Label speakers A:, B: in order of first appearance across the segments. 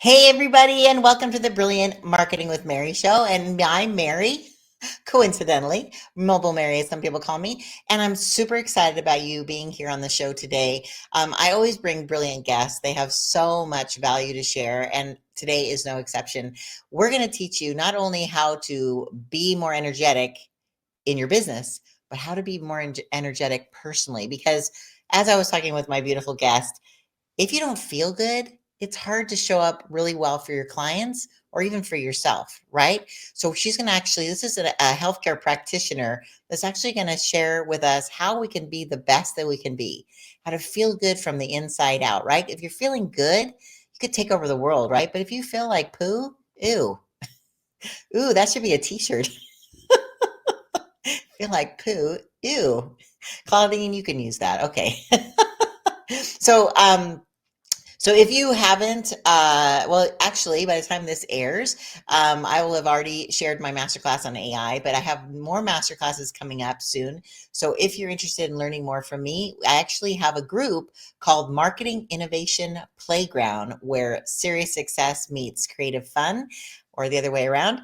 A: Hey, everybody, and welcome to the Brilliant Marketing with Mary show. And I'm Mary, coincidentally, Mobile Mary, as some people call me. And I'm super excited about you being here on the show today. I always bring brilliant guests, they have so much value to share. And today is no exception. We're going to teach you not only how to be more energetic in your business, but how to be more energetic personally. Because as I was talking with my beautiful guest, if you don't feel good, it's hard to show up really well for your clients or even for yourself, right? So she's going to actually, this is a healthcare practitioner that's actually going to share with us how we can be the best that we can be, how to feel good from the inside out, right? If you're feeling good, you could take over the world, right? But if you feel like poo, ew, ooh, that should be a t-shirt. Feel like poo, ew. Claudine, you can use that. Okay. So, so if you haven't, well, actually, by the time this airs, I will have already shared my masterclass on AI, but I have more masterclasses coming up soon. So if you're interested in learning more from me, I actually have a group called Marketing Innovation Playground, where serious success meets creative fun, or the other way around.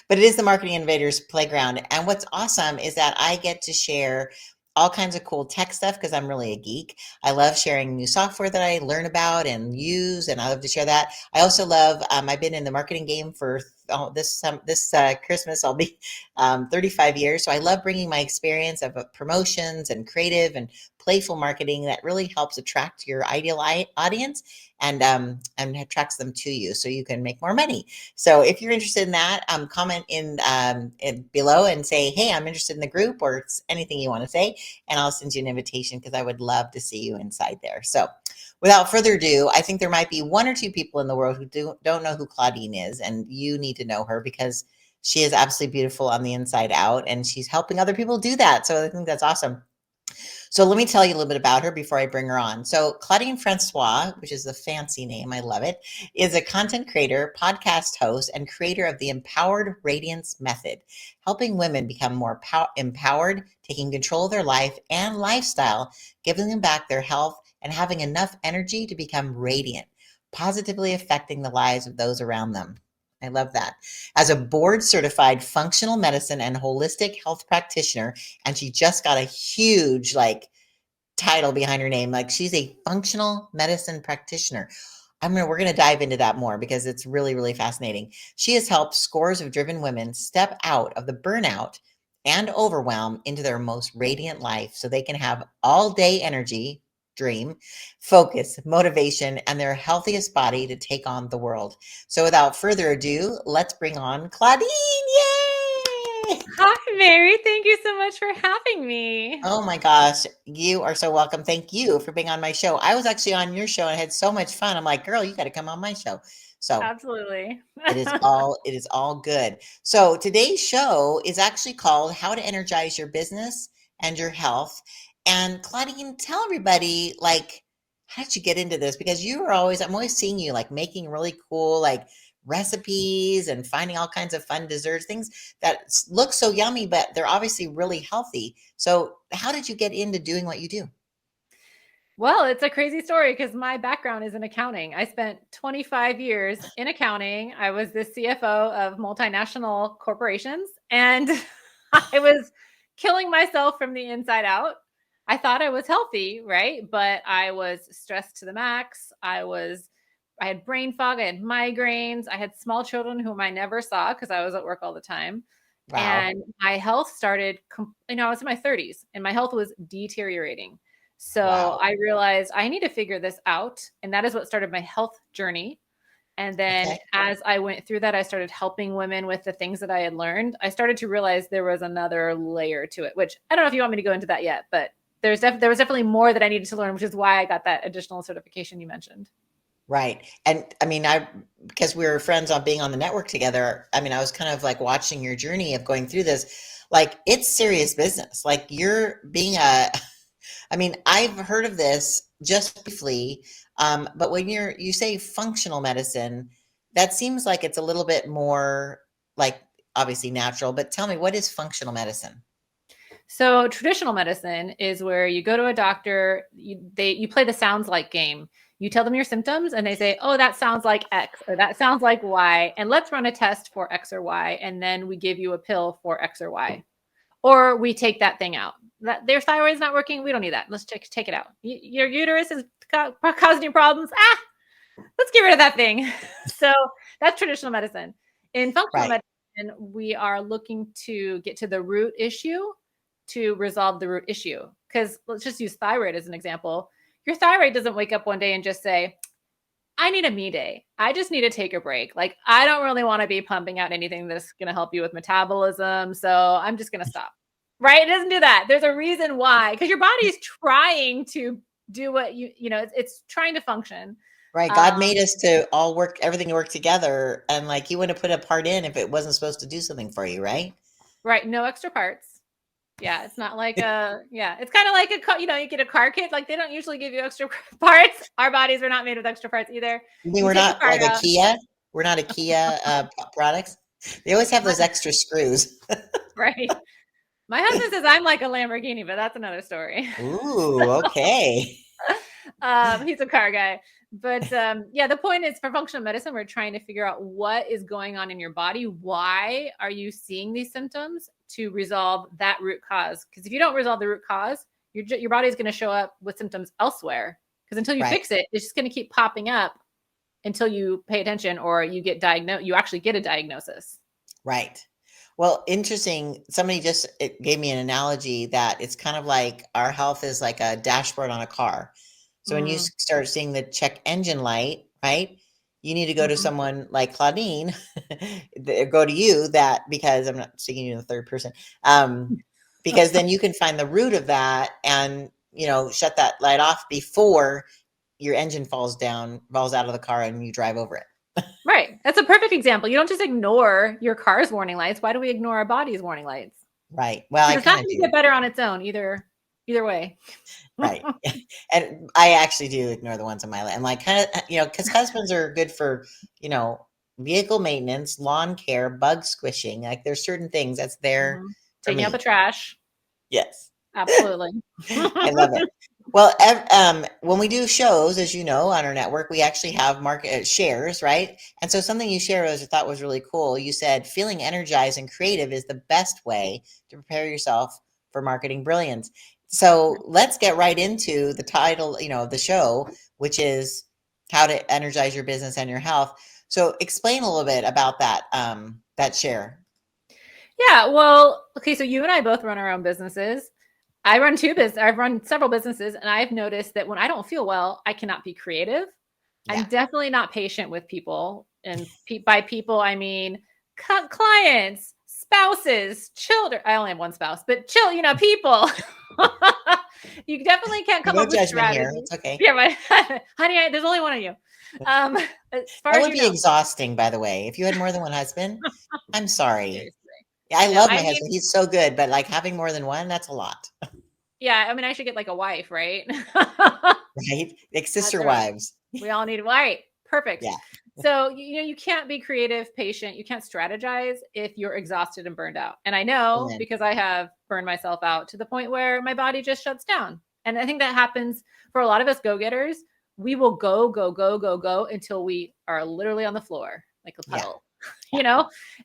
A: But it is the Marketing Innovators Playground. And what's awesome is that I get to share all kinds of cool tech stuff because I'm really a geek. I love sharing new software that I learn about and use, and I love to share that. I also love, I've been in the marketing game for this Christmas, I'll be 35 years. So I love bringing my experience of promotions and creative and playful marketing that really helps attract your ideal audience and attracts them to you so you can make more money. So if you're interested in that, comment in below and say, hey, I'm interested in the group, or it's anything you want to say, and I'll send you an invitation because I would love to see you inside there. So without further ado, I think there might be one or two people in the world who don't know who Claudine is, and you need to know her because she is absolutely beautiful on the inside out, and she's helping other people do that. So I think that's awesome. So let me tell you a little bit about her before I bring her on. So Claudine Francois, which is a fancy name, I love it, is a content creator, podcast host, and creator of the Empowered Radiance Method, helping women become more empowered, taking control of their life and lifestyle, giving them back their health, and having enough energy to become radiant, positively affecting the lives of those around them. I love that. As a board certified functional medicine and holistic health practitioner, and she just got a huge title behind her name. Like, she's a functional medicine practitioner. We're gonna dive into that more because it's really, really fascinating. She has helped scores of driven women step out of the burnout and overwhelm into their most radiant life so they can have all day energy, dream, focus, motivation, and their healthiest body to take on the world. So without further ado, let's bring on Claudine. Yay!
B: Hi, Mary. Thank you so much for having me.
A: Oh my gosh, you are so welcome. Thank you for being on my show. I was actually on your show and had so much fun. I'm like, girl, you got to come on my show. So
B: Absolutely.
A: it is all good. So today's show is actually called How to Energize Your Business and Your Health. And Claudine, tell everybody, how did you get into this? Because I'm always seeing you making really cool recipes and finding all kinds of fun desserts, things that look so yummy, but they're obviously really healthy. So how did you get into doing what you do?
B: Well, it's a crazy story because my background is in accounting. I spent 25 years in accounting. I was the CFO of multinational corporations, and I was killing myself from the inside out. I thought I was healthy, right? But I was stressed to the max. I had brain fog. I had migraines. I had small children whom I never saw because I was at work all the time.
A: Wow.
B: And my health started, I was in my 30s and my health was deteriorating. So
A: Wow.
B: I realized I need to figure this out. And that is what started my health journey. And then
A: Okay.
B: as I went through that, I started helping women with the things that I had learned. I started to realize there was another layer to it, which I don't know if you want me to go into that yet, but there was definitely more that I needed to learn, which is why I got that additional certification you mentioned.
A: Right. And I mean, because we were friends on being on the network together, I mean, I was kind of like watching your journey of going through this. Like, it's serious business. Like, you're being I mean, I've heard of this just briefly, but when you say functional medicine, that seems like it's a little bit more like obviously natural, but tell me, what is functional medicine?
B: So traditional medicine is where you go to a doctor, you play the sounds like game. You tell them your symptoms and they say, oh, that sounds like X or that sounds like Y. And let's run a test for X or Y. And then we give you a pill for X or Y. Or we take that thing out. That their thyroid's not working. We don't need that. Let's take it out. Your uterus is causing you problems. Let's get rid of that thing. So that's traditional medicine. In functional medicine, we are looking to get to the root issue to resolve the root issue. Because let's just use thyroid as an example. Your thyroid doesn't wake up one day and just say, I need a me day. I just need to take a break. Like, I don't really want to be pumping out anything that's going to help you with metabolism. So I'm just going to stop. Right? It doesn't do that. There's a reason why, because your body is trying to do what it's trying to function.
A: Right. God made us to all work, everything to work together. And like, you wouldn't put a part in if it wasn't supposed to do something for you, right?
B: Right. No extra parts. Yeah. It's not like it's kind of like you get a car kit. Like, they don't usually give you extra parts. Our bodies are not made with extra parts either.
A: You mean we're not like a Kia? We're not a Kia products. They always have those extra screws.
B: Right. My husband says I'm like a Lamborghini, but that's another story.
A: Ooh, okay.
B: He's a car guy. But the point is, for functional medicine, we're trying to figure out what is going on in your body. Why are you seeing these symptoms, to resolve that root cause? Because if you don't resolve the root cause, your body is going to show up with symptoms elsewhere. Because until you fix it, it's just going to keep popping up until you pay attention or you get diagnosed. You actually get a diagnosis.
A: Right. Well, interesting. Somebody just gave me an analogy that it's kind of like our health is like a dashboard on a car. So when you start seeing the check engine light, right, you need to go to someone like Claudine, go to you, because I'm not speaking in the third person, because then you can find the root of that and, shut that light off before your engine falls out of the car and you drive over it.
B: Right. That's a perfect example. You don't just ignore your car's warning lights. Why do we ignore our body's warning lights?
A: Right. Well,
B: it's not going to get better on its own either way.
A: Right. And I actually do ignore the ones on my light. I'm like, kind of, because husbands are good for, vehicle maintenance, lawn care, bug squishing. Like, there's certain things that's there.
B: Taking out the trash.
A: Yes.
B: Absolutely.
A: I love it. Well, when we do shows, as you know, on our network, we actually have market shares, right? And so something you shared I thought was really cool. You said feeling energized and creative is the best way to prepare yourself for marketing brilliance. So let's get right into the title, the show, which is how to energize your business and your health. So explain a little bit about that share.
B: Yeah. Well, okay. So you and I both run our own businesses. I've run several businesses, and I've noticed that when I don't feel well, I cannot be creative. Yeah. I'm definitely not patient with people. And by people, I mean clients, spouses, children. I only have one spouse, but people. You definitely can't come up with strategy.
A: Here. It's okay.
B: Yeah, honey, there's only one of you.
A: That would be exhausting, by the way. If you had more than one husband, I'm sorry. I love my husband. He's so good, but like having more than one, that's a lot.
B: Yeah. I mean, I should get like a wife, right?
A: Right. Like sister wives.
B: We all need, right. Perfect.
A: Yeah.
B: So, you can't be creative, patient. You can't strategize if you're exhausted and burned out. And I know because I have burned myself out to the point where my body just shuts down. And I think that happens for a lot of us go-getters. We will go until we are literally on the floor like a puddle. Yeah.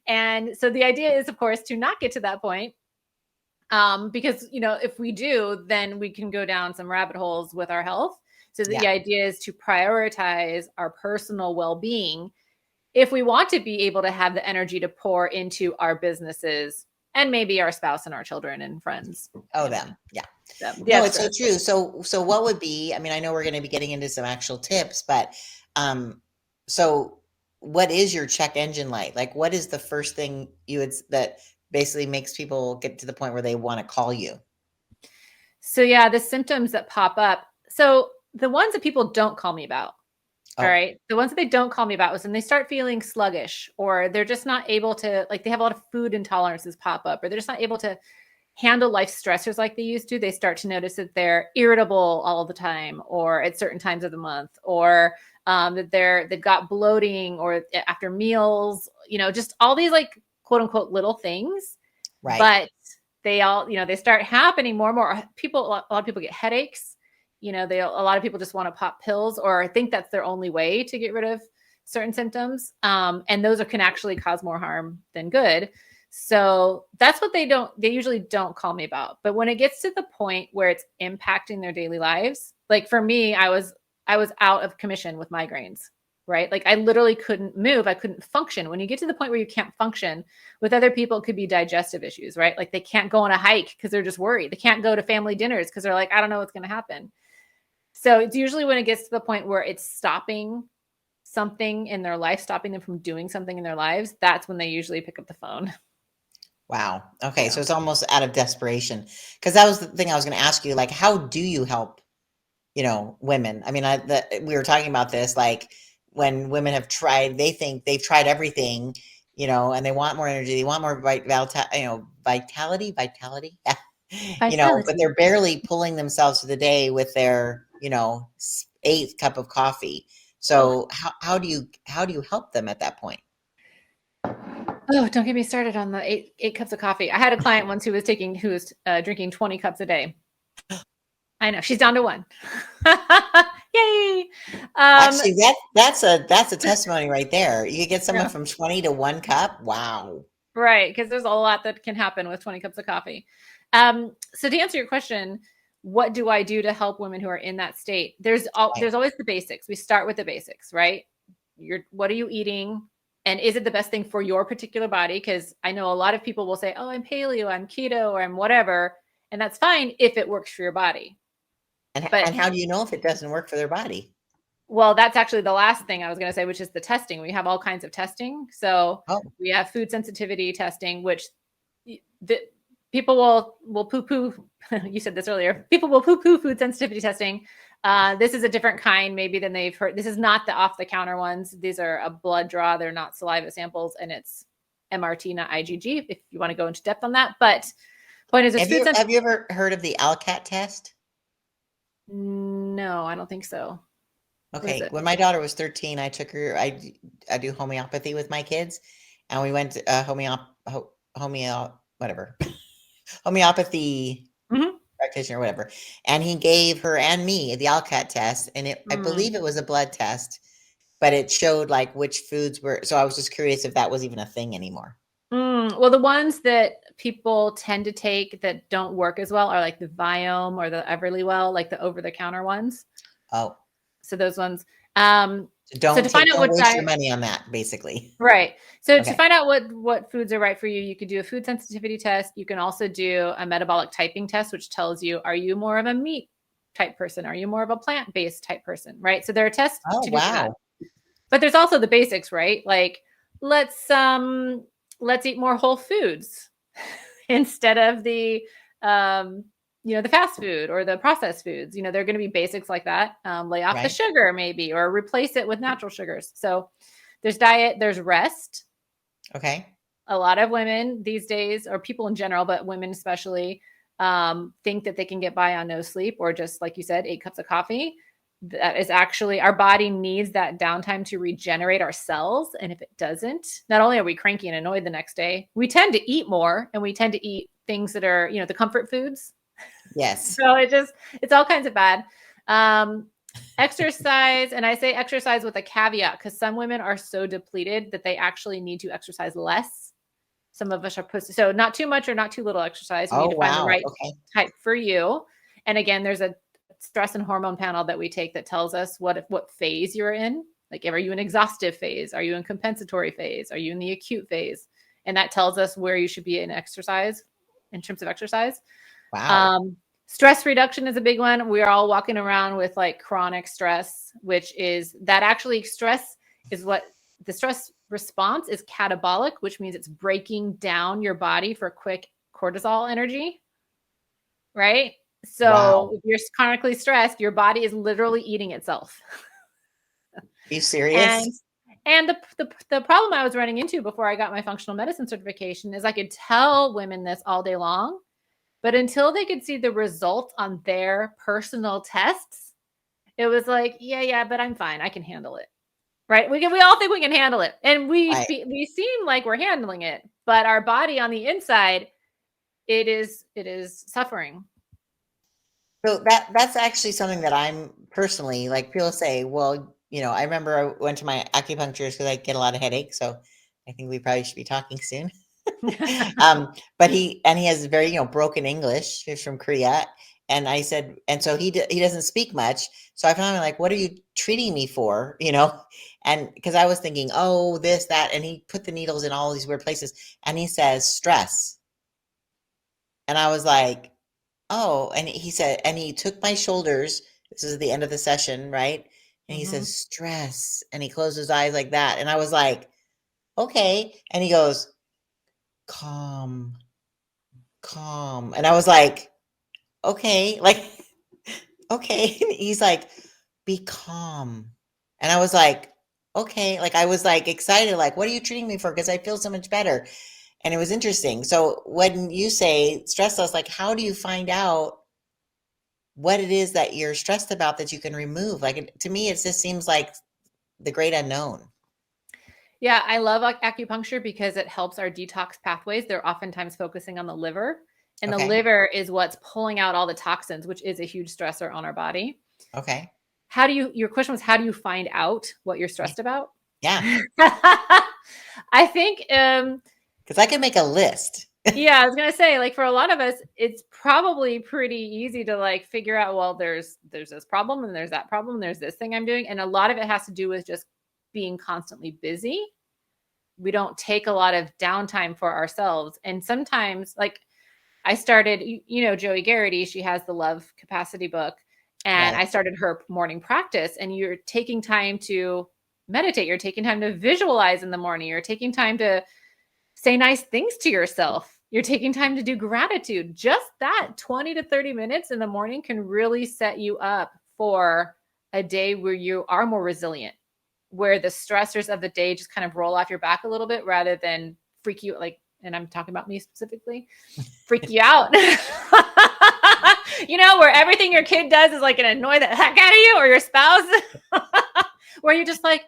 B: And so the idea is, of course, to not get to that point. Because, if we do, then we can go down some rabbit holes with our health. So the idea is to prioritize our personal well-being if we want to be able to have the energy to pour into our businesses and maybe our spouse and our children and friends.
A: Oh, them. Yeah.
B: Yeah,
A: no, it's so true. So what would be, I mean, I know we're going to be getting into some actual tips, but so what is your check engine light? Like, what is the first thing that basically makes people get to the point where they want to call you?
B: So the symptoms that pop up. So the ones that people don't call me about, all right, the ones that they don't call me about is when they start feeling sluggish, or they're just not able to, like, they have a lot of food intolerances pop up, or they're just not able to handle life stressors like they used to. They start to notice that they're irritable all the time, or at certain times of the month, or that they've got bloating, or after meals, just all these like quote unquote little things. Right. But they all, they start happening more and more. A lot of people get headaches, a lot of people just want to pop pills or think that's their only way to get rid of certain symptoms. And those can actually cause more harm than good. So that's what they usually don't call me about. But when it gets to the point where it's impacting their daily lives, like for me, I was out of commission with migraines, right? Like I literally couldn't move. I couldn't function. When you get to the point where you can't function, with other people, it could be digestive issues, right? Like they can't go on a hike because they're just worried. They can't go to family dinners because they're like, I don't know what's going to happen. So it's usually when it gets to the point where it's stopping something in their life, stopping them from doing something in their lives, that's when they usually pick up the phone.
A: Wow. Okay.
B: Yeah.
A: So it's almost out of desperation. Because that was the thing I was going to ask you. Like, how do you help, women? I mean, we were talking about this, like when women have tried, they think they've tried everything, and they want more energy. They want more vitality, yeah. But
B: Vitality.
A: they're barely pulling themselves to the day with their, eighth cup of coffee.
B: Oh,
A: So how do you help them at that point?
B: don't get me started on the eight cups of coffee. I had a client once who was drinking 20 cups a day. I know she's down to one. Yay!
A: Actually, that's a testimony right there. You could get someone
B: Yeah.
A: from 20 to 1 cup. Wow.
B: Right, because there's a lot that can happen with 20 cups of coffee. So to answer your question, what do I do to help women who are in that state? There's
A: Right.
B: always the basics. We start with the basics, right? What are you eating? And is it the best thing for your particular body? Because I know a lot of people will say, oh, I'm paleo, I'm keto, or I'm whatever. And that's fine if it works for your body.
A: And
B: But
A: how do you know if it doesn't work for their body?
B: well, that's actually the last thing I was going to say, which is the testing. We have all kinds of testing. So
A: Oh,
B: we have food sensitivity testing, which the people will poo-poo. You said this earlier. People will poo-poo food sensitivity testing. This is a different kind, maybe than they've heard. This is not the off-the-counter ones. These are a blood draw. They're not saliva samples, and it's MRT, not IgG. If you want to go into depth on that, but point is, there's
A: have
B: food
A: you
B: sensitivity.
A: have you ever heard of the ALCAT test?
B: No, I don't think so. What is
A: Okay,
B: it?
A: when my daughter was 13, I took her. I do homeopathy with my kids, and we went to whatever homeopathy
B: Mm-hmm.
A: practitioner, whatever. And he gave her and me the ALCAT test, and I
B: Mm.
A: believe it was a blood test, but it showed like which foods were. So I was just curious if that was even a thing anymore.
B: Well, the ones that people tend to take that don't work as well are like the Viome or the Everlywell, like the over-the-counter ones.
A: Oh,
B: So those ones. Um,
A: so
B: so to find out
A: don't
B: what
A: waste your
B: diet,
A: money on that, basically.
B: right? So to
A: Okay.
B: find out what foods are right for you, you could do a food sensitivity test. You can also do a metabolic typing test, which tells you, are you more of a meat type person? Are you more of a plant-based type person? Right? So there are tests
A: Oh,
B: to do for that.
A: wow.
B: But there's also the basics, right? Like let's eat more whole foods instead of um the fast food or the processed foods. They're going to be basics like that. Lay off the
A: Right.
B: sugar maybe, or replace it with natural sugars. So there's diet, there's rest.
A: Okay.
B: A lot of women these days, or people in general, but women especially, think that they can get by on no sleep or just, like you said, 8 cups of coffee. That is actually, our body needs that downtime to regenerate our cells. And if it doesn't, not only are we cranky and annoyed the next day, we tend to eat more, and we tend to eat things that are, the comfort foods.
A: Yes.
B: So it's all kinds of bad. Um, Exercise, and I say exercise with a caveat because some women are so depleted that they actually need to exercise less. Some of us are pussy. So not too much or not too little exercise. You need
A: Oh,
B: to find the
A: wow.
B: right
A: Okay.
B: type for you. And again, there's a stress and hormone panel that we take that tells us what phase you're in. Like, are you in exhaustive phase? Are you in compensatory phase? Are you in the acute phase? And that tells us where you should be in exercise, in terms of exercise.
A: Wow.
B: Um, Stress reduction is a big one. We're all walking around with like chronic stress, which is that actually stress is what the stress response is catabolic, which means it's breaking down your body for quick cortisol energy, right? So
A: Wow.
B: if you're chronically stressed, your body is literally eating itself.
A: Are you serious?
B: And the problem I was running into before I got my functional medicine certification is I could tell women this all day long, but until they could see the results on their personal tests, it was like, yeah, but I'm fine. I can handle it. Right? We all think we can handle it. And
A: Right.
B: we seem like we're handling it, but our body on the inside, it is suffering.
A: So that's actually something that I'm personally like people say, well, I remember I went to my acupuncturist because I get a lot of headaches, so I think we probably should be talking soon. But he has very, broken English. He's from Korea. And I said, and so he doesn't speak much. So I found him like, what are you treating me for? And because I was thinking, oh, this, that, and he put the needles in all these weird places, and he says stress. And I was like, oh, and he said, and he took my shoulders. This is the end of the session, right? And he
B: Hmm.
A: says, stress. And he closed his eyes like that. And I was like, okay. And he goes, calm, calm. And I was like, okay, like, okay. And he's like, be calm. And I was like, okay. Like, I was like excited, like, what are you treating me for? Because I feel so much better. And it was interesting. So when you say stress less, like, how do you find out what it is that you're stressed about that you can remove? Like, to me, it just seems like the great unknown.
B: Yeah, I love acupuncture because it helps our detox pathways. They're oftentimes focusing on the liver, and the
A: Okay.
B: liver is what's pulling out all the toxins, which is a huge stressor on our body.
A: Okay.
B: Your question was, how do you find out what you're
A: Yeah.
B: stressed about?
A: Yeah.
B: I think,
A: Because I can make a list.
B: yeah, I was gonna say, like for a lot of us, it's probably pretty easy to like figure out, well, there's this problem and there's that problem, there's this thing I'm doing. And a lot of it has to do with just being constantly busy. We don't take a lot of downtime for ourselves. And sometimes, like I started, Joey Garrity, she has the Love Capacity book, and
A: Right.
B: I started her morning practice. And you're taking time to meditate, you're taking time to visualize in the morning, you're taking time to say nice things to yourself, you're taking time to do gratitude. Just that 20 to 30 minutes in the morning can really set you up for a day where you are more resilient, where the stressors of the day just kind of roll off your back a little bit rather than freak you, like, and I'm talking about me specifically, freak you out. Where everything your kid does is like gonna annoy the heck out of you, or your spouse, where you're just like,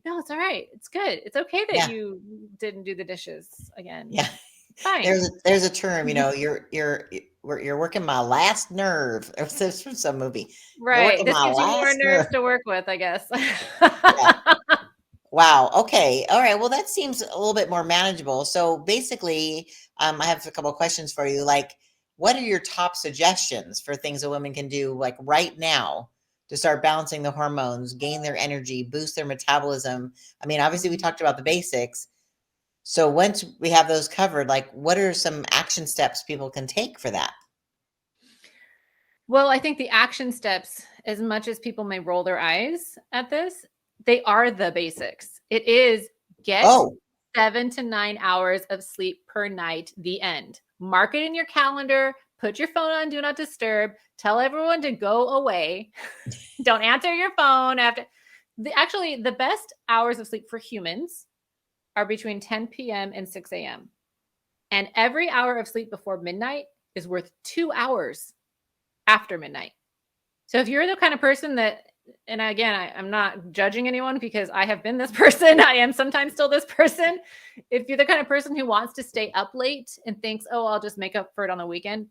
B: no, it's all right. It's good. It's okay that
A: Yeah.
B: you didn't do the dishes again.
A: Yeah.
B: Fine.
A: There's a term, you're working my last nerve. It was from some movie. You're
B: Right.
A: working
B: This
A: my
B: gives you more
A: last
B: nerves
A: nerve.
B: to work with, I guess.
A: Yeah. Wow. Okay. All right. Well, that seems a little bit more manageable. So basically, I have a couple of questions for you. Like, what are your top suggestions for things a woman can do, like right now, to start balancing the hormones, gain their energy, boost their metabolism? I mean, obviously, we talked about the basics. So once we have those covered, like, what are some action steps people can take for that?
B: Well, I think the action steps, as much as people may roll their eyes at this, they are the basics. It is get
A: Oh,
B: 7 to 9 hours of sleep per night, the end. Mark it in your calendar, put your phone on do not disturb, tell everyone to go away. Don't answer your phone after. Actually, the best hours of sleep for humans are between 10 p.m. and 6 a.m. And every hour of sleep before midnight is worth 2 hours after midnight. So if you're the kind of person that, and again, I'm not judging anyone because I have been this person, I am sometimes still this person. If you're the kind of person who wants to stay up late and thinks, oh, I'll just make up for it on the weekend,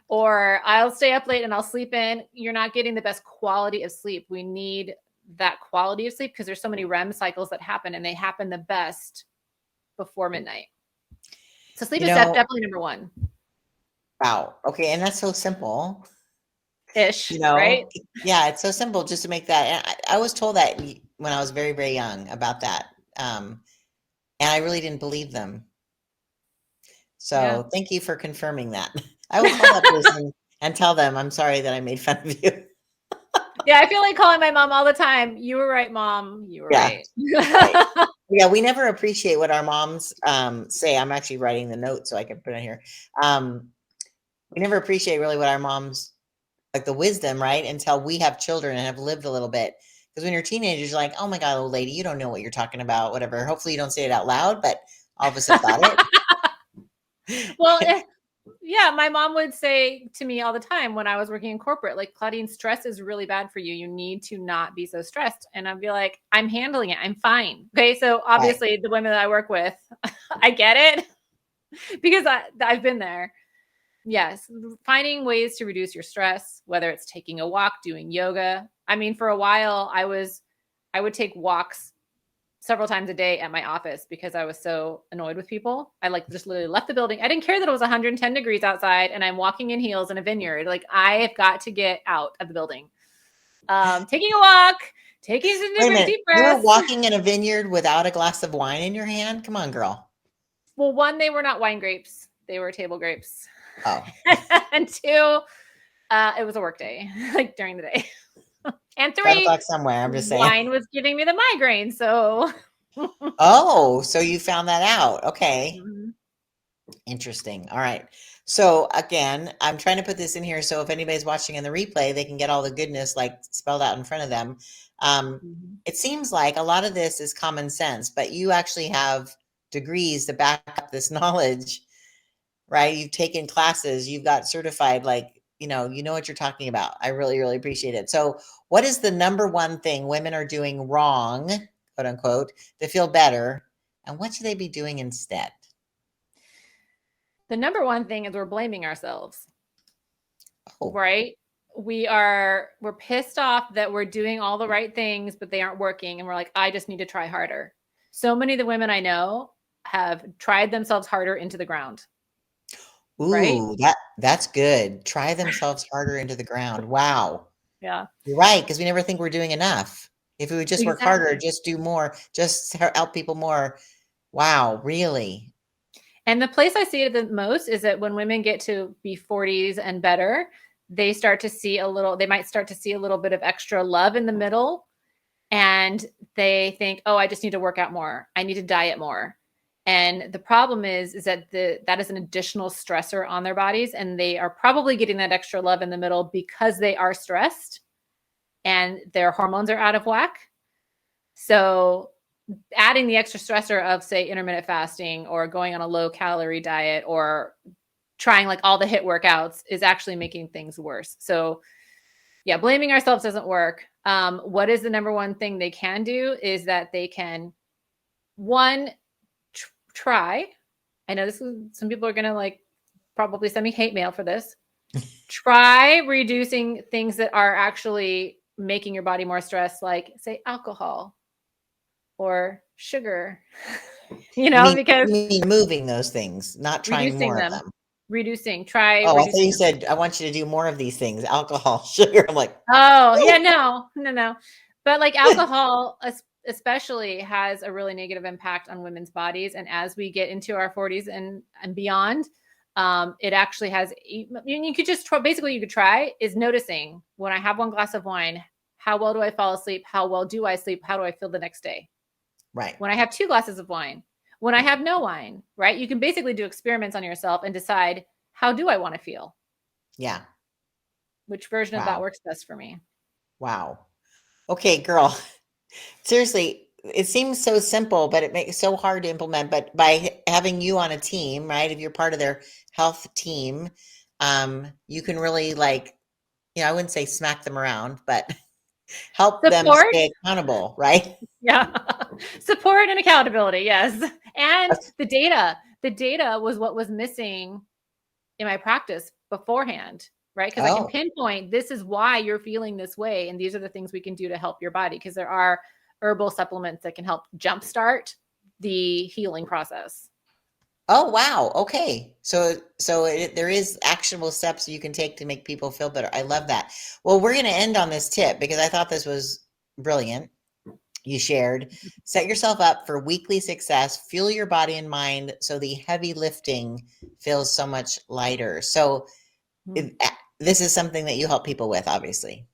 B: or I'll stay up late and I'll sleep in, you're not getting the best quality of sleep. We need that quality of sleep because there's so many REM cycles that happen, and they happen the best before midnight. So sleep
A: you
B: is
A: know,
B: definitely number one
A: wow. Okay, and that's so simple.
B: ish,
A: You
B: right?
A: know, yeah, it's so simple just to make that. And I was told that when I was very, very young about that, and I really didn't believe them.
B: Yeah.
A: So thank you for confirming that. I will call that person and tell them I'm sorry that I made fun of you.
B: Yeah, I feel like calling my mom all the time. You were right, mom. You were
A: Yeah,
B: right.
A: right. Yeah, we never appreciate what our moms say. I'm actually writing the note so I can put it here. Um, we never appreciate really what our moms like the wisdom, right? Until we have children and have lived a little bit. Because when you're teenagers, you're like, oh my God, old lady, you don't know what you're talking about, whatever. Hopefully you don't say it out loud, but all of us have thought
B: Well,
A: it.
B: yeah, my mom would say to me all the time when I was working in corporate, like, Claudine, stress is really bad for you. You need to not be so stressed. And I'd be like, I'm handling it. I'm fine. Okay. So
A: Right.
B: obviously, the women that I work with, I get it because I've been there. Yes, finding ways to reduce your stress, whether it's taking a walk, doing yoga. I mean, for a while I would take walks several times a day at my office because I was so annoyed with people. I like just literally left the building. I didn't care that it was 110 degrees outside and I'm walking in heels in a vineyard. Like I have got to get out of the building. Taking a walk, taking
A: Wait a
B: some
A: minute.
B: deep
A: You were
B: breaths.
A: walking in a vineyard without a glass of wine in your hand? Come on, girl.
B: Well, one, they were not wine grapes; they were table grapes.
A: Oh,
B: And two, it was a work day, like during the day. And
A: got a
B: three,
A: buck somewhere. I'm just saying.
B: wine was giving me the migraine. So
A: Oh, so you found that out. Okay.
B: Mhm.
A: Interesting. All right. So again, I'm trying to put this in here so if anybody's watching in the replay, they can get all the goodness like spelled out in front of them. Um,
B: Mhm.
A: it seems like a lot of this is common sense, but you actually have degrees to back up this knowledge, right? You've taken classes, you've got certified, like, you know what you're talking about. I really, really appreciate it. So, what is the number one thing women are doing wrong, quote unquote, to feel better? And what should they be doing instead?
B: The number one thing is we're blaming ourselves,
A: Oh,
B: right? We're pissed off that we're doing all the right things, but they aren't working. And we're like, I just need to try harder. So many of the women I know have tried themselves harder into the ground, right?
A: ooh, that's good. Try themselves harder into the ground. Wow.
B: Yeah,
A: You're right, because we never think we're doing enough. If we would just work harder,
B: exactly.
A: just do more, just help people more. Wow, really?
B: And the place I see it the most is that when women get to be 40s and better, they might start to see a little bit of extra love in the middle. And they think, oh, I just need to work out more. I need to diet more. And the problem is that that is an additional stressor on their bodies. And they are probably getting that extra love in the middle because they are stressed and their hormones are out of whack. So adding the extra stressor of, say, intermittent fasting or going on a low calorie diet or trying like all the hit workouts is actually making things worse. So yeah, blaming ourselves doesn't work. What is the number one thing they can do is that they can, one, try. I know some people are gonna like probably send me hate mail for this. Try reducing things that are actually making your body more stressed, like say alcohol or sugar. Because
A: You mean removing those things, not trying
B: reducing
A: more of
B: them,
A: them.
B: try
A: Oh, I thought
B: reducing
A: you
B: them.
A: said, "I want you to do more of these things, alcohol, sugar." I'm like,
B: Oh, yeah,
A: "Ooh."
B: no. But like alcohol, especially, has a really negative impact on women's bodies. And as we get into our 40s and beyond, it actually has, you could just try, basically, you could try is noticing when I have one glass of wine, how well do I fall asleep? How well do I sleep? How do I feel the next day?
A: Right.
B: When I have two glasses of wine, when I have no wine, right? You can basically do experiments on yourself and decide, how do I want to feel?
A: Yeah.
B: Which version of that
A: Wow.
B: works best for me?
A: Wow. Okay, girl. Seriously, it seems so simple, but it makes it so hard to implement. But by having you on a team, right? If you're part of their health team, you can really like, I wouldn't say smack them around, but help them
B: Support.
A: stay accountable, right?
B: Yeah. Support and accountability. Yes. And the data was what was missing in my practice beforehand, right? Because I can
A: Oh,
B: pinpoint this is why you're feeling this way. And these are the things we can do to help your body. Because there are herbal supplements that can help jumpstart the healing process.
A: oh, wow. Okay. There is actionable steps you can take to make people feel better. I love that. Well, we're going to end on this tip because I thought this was brilliant. You shared, set yourself up for weekly success, fuel your body and mind so the heavy lifting feels so much lighter. So,
B: Mhm.
A: this is something that you help people with, obviously.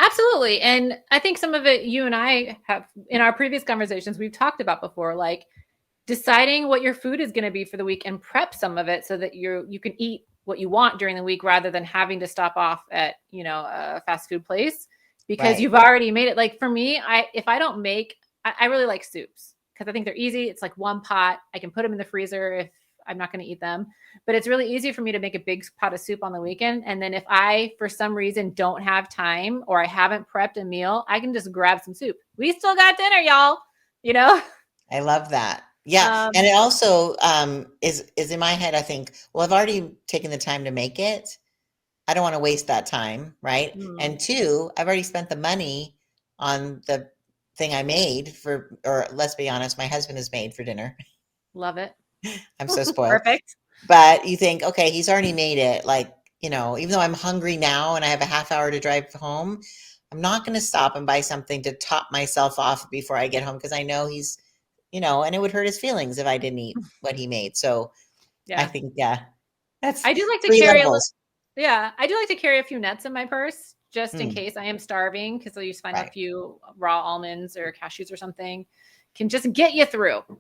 B: Absolutely. And I think some of it you and I have in our previous conversations, we've talked about before, like deciding what your food is going to be for the week and prep some of it so that you can eat what you want during the week rather than having to stop off at a fast food place because
A: Right.
B: you've already made it. Like for me, if I don't make, I really like soups because I think they're easy. It's like one pot. I can put them in the freezer if I'm not going to eat them, but it's really easy for me to make a big pot of soup on the weekend. And then if I for some reason don't have time or I haven't prepped a meal, I can just grab some soup. We still got dinner, y'all. you know
A: I love that. Yeah, and
B: Um,
A: it also is in my head. I think, well, I've already taken the time to make it. I don't want to waste that time, right?
B: mm,
A: And two, I've already spent the money on the thing I made for, or let's be honest, my husband has made for dinner.
B: love it.
A: I'm so spoiled.
B: Perfect.
A: But you think, okay, he's already made it. Like, even though I'm hungry now and I have a half hour to drive home, I'm not going to stop and buy something to top myself off before I get home because I know and it would hurt his feelings if I didn't eat what he made. So I
B: Yeah.
A: think, yeah, that's
B: I do like to
A: three
B: carry a little.
A: levels.
B: Yeah, I do like to carry a few nuts in my purse just in
A: Mm,
B: case I am starving because I used to find a
A: right.
B: few raw almonds or cashews or something can just get you through,
A: I,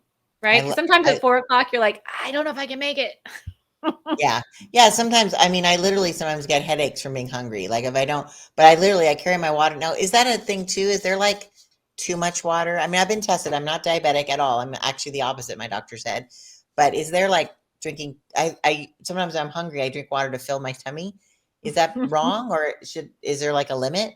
B: right? Because
A: lo-
B: sometimes at
A: I
B: 4 o'clock you're like, I don't know if I can make it.
A: Yeah. Yeah, sometimes I mean, I literally sometimes get headaches from being hungry. Like if I don't, but I carry my water. Now, is that a thing too? Is there like too much water? I mean, I've been tested. I'm not diabetic at all. I'm actually the opposite, my doctor said. But is there like drinking I sometimes I'm hungry, I drink water to fill my tummy. Is that wrong or is there like a limit?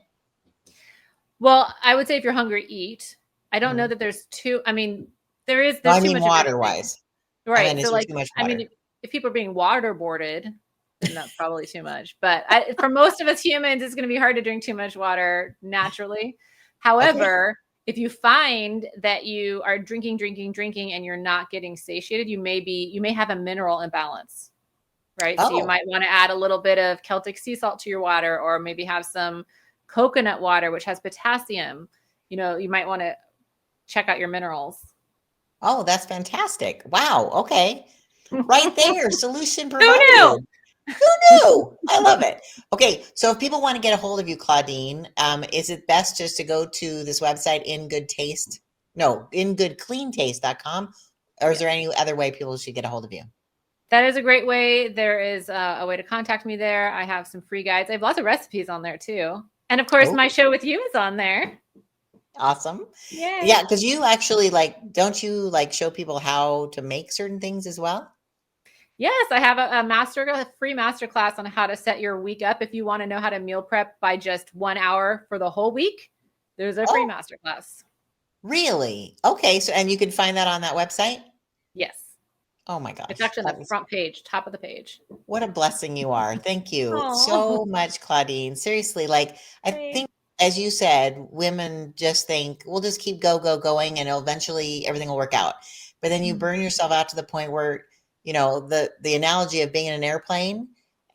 B: Well, I would say if you're hungry, eat. I don't know
A: Mhm.
B: that there's too. I mean, there is.
A: No,
B: There's
A: I
B: too
A: mean
B: much of
A: water
B: everything,
A: wise. I
B: right?
A: meant
B: So,
A: is there
B: like,
A: too much
B: I mean,
A: water?
B: if people are being waterboarded, then that's probably too much. But for most of us humans, it's going to be hard to drink too much water naturally.
A: Okay.
B: However, if you find that you are drinking, drinking, drinking, and you're not getting satiated, you may have a mineral imbalance, right? So you
A: Oh.
B: might want to add a little bit of Celtic sea salt to your water, or maybe have some coconut water, which has potassium. You might want to check out your minerals.
A: Oh, that's fantastic. Wow. Okay.
B: Who
A: Right there, solution
B: knew?
A: provided. Who knew? I love it. Okay, so if people want to get a hold of you, Claudine, is it best just to go to this website, in good taste? No, ingoodcleantaste.com? Or is there
B: Yes.
A: any other way people should get a hold of you?
B: That is a great way. There is a way to contact me there. I have some free guides. I have lots of recipes on there too. And of course,
A: Oh,
B: my show with you is on there.
A: awesome. Yeah,
B: Yay.
A: because you actually don't you like show people how to make certain things as well?
B: Yes, I have a free master class on how to set your week up. If you want to know how to meal prep by just 1 hour for the whole week, there's a free
A: Oh,
B: master class.
A: really? Okay, so and you can find that on that website?
B: Yes.
A: Oh my
B: It's
A: gosh,
B: actually on
A: that
B: the
A: is
B: front page, top of the page.
A: what a blessing you are. Thank you
B: Oh,
A: so much, Claudine. Seriously, like I
B: great.
A: think as you said, women just think we'll just keep going and eventually everything will work out. But then you burn yourself out to the point where, the analogy of being in an airplane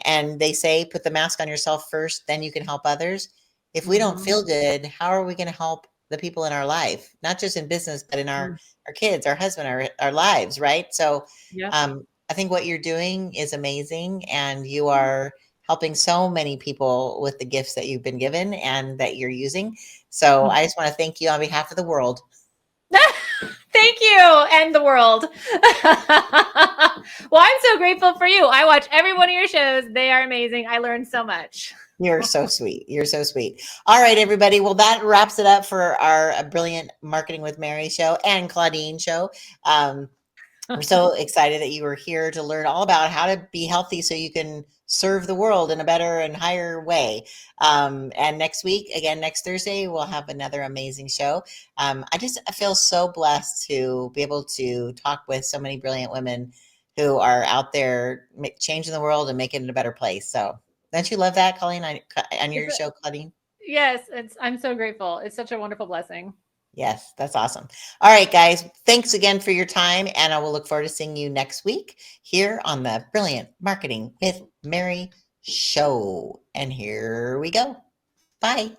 A: and they say put the mask on yourself first, then you can help others. If we don't
B: Mm-hmm.
A: feel good, how are we going to help the people in our life? Not just in business, but in our kids, our husband, our lives, right? So
B: Yep.
A: I think what you're doing is amazing, and you are helping so many people with the gifts that you've been given and that you're using. So I just want to thank you on behalf of the world.
B: Thank you, and the world. Well, I'm so grateful for you. I watch every one of your shows. They are amazing. I learned so much.
A: You're so sweet. You're so sweet. All right, everybody. Well, that wraps it up for our Brilliant Marketing with Mary show and Claudine show. Um, We're so excited that you were here to learn all about how to be healthy so you can serve the world in a better and higher way. And next week, again, next Thursday, we'll have another amazing show. I feel so blessed to be able to talk with so many brilliant women who are out there changing the world and making it a better place. So don't you love that, Colleen, on
B: Is
A: your
B: it?
A: show, Claudine?
B: Yes, I'm so grateful. It's such a wonderful blessing.
A: Yes, that's awesome. All right, guys. Thanks again for your time. And I will look forward to seeing you next week here on the Brilliant Marketing with Mary show. And here we go. Bye.